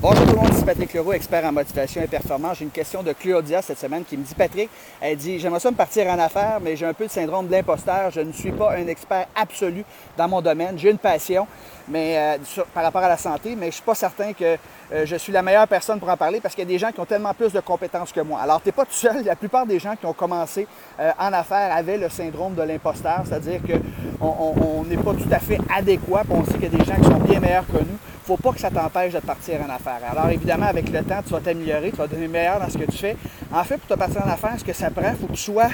Bonjour tout le monde, c'est Patrick Leroux, expert en motivation et performance. J'ai une question de Claudia cette semaine qui me dit: Patrick, elle dit, j'aimerais ça me partir en affaires, mais j'ai un peu le syndrome de l'imposteur. Je ne suis pas un expert absolu dans mon domaine. J'ai une passion par rapport à la santé, mais je ne suis pas certain que je suis la meilleure personne pour en parler parce qu'il y a des gens qui ont tellement plus de compétences que moi. Alors, tu n'es pas tout seul. La plupart des gens qui ont commencé en affaires avaient le syndrome de l'imposteur, c'est-à-dire qu'on n'est pas tout à fait adéquat, puis on sait qu'il y a des gens qui sont bien meilleurs que nous. Il ne faut pas que ça t'empêche de partir en affaires. Alors évidemment, avec le temps, tu vas t'améliorer, tu vas devenir meilleur dans ce que tu fais. En fait, pour te partir en affaires, ce que ça prend, il faut que tu sois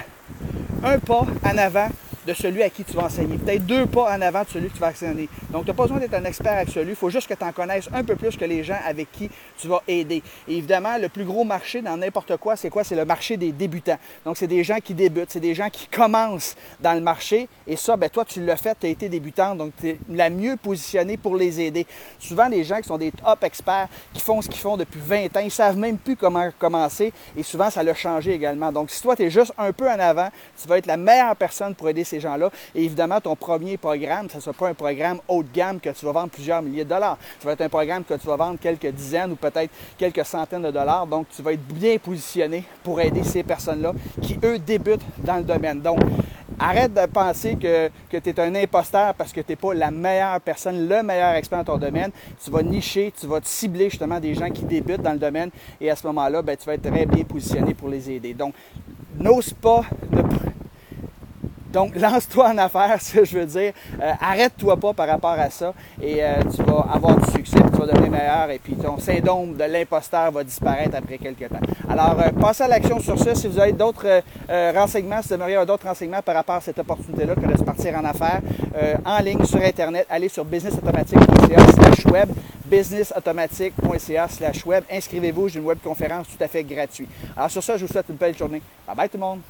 un pas en avant de celui à qui tu vas enseigner. Peut-être 2 pas en avant de celui que tu vas enseigner. Donc, tu n'as pas besoin d'être un expert absolu. Il faut juste que tu en connaisses un peu plus que les gens avec qui tu vas aider. Et évidemment, le plus gros marché dans n'importe quoi, c'est quoi? C'est le marché des débutants. Donc, c'est des gens qui débutent. C'est des gens qui commencent dans le marché. Et ça, ben toi, tu l'as fait, tu as été débutante. Donc, tu es la mieux positionnée pour les aider. Souvent, les gens qui sont des top experts, qui font ce qu'ils font depuis 20 ans, ils ne savent même plus comment commencer. Et souvent, ça l'a changé également. Donc, si toi, tu es juste un peu en avant, tu vas être la meilleure personne pour aider ces gens-là. Et évidemment, ton premier programme, ça ne sera pas un programme haut de gamme que tu vas vendre plusieurs milliers de dollars. Ça va être un programme que tu vas vendre quelques dizaines ou peut-être quelques centaines de dollars. Donc, tu vas être bien positionné pour aider ces personnes-là qui, eux, débutent dans le domaine. Donc, arrête de penser que tu es un imposteur parce que tu n'es pas la meilleure personne, le meilleur expert dans ton domaine. Tu vas nicher, tu vas te cibler justement des gens qui débutent dans le domaine et à ce moment-là, ben, tu vas être très bien positionné pour les aider. Donc, n'ose pas... Donc, lance-toi en affaires, c'est ce que je veux dire. Arrête-toi pas par rapport à ça et tu vas avoir du succès, tu vas devenir meilleur et puis ton syndrome de l'imposteur va disparaître après quelques temps. Alors, passez à l'action sur ça. Si vous avez d'autres renseignements, si vous aimeriez d'autres renseignements par rapport à cette opportunité-là que de se partir en affaires, en ligne sur Internet, allez sur businessautomatique.ca/web, businessautomatique.ca/web. Inscrivez-vous, j'ai une webconférence tout à fait gratuite. Alors, sur ça, je vous souhaite une belle journée. Bye bye tout le monde!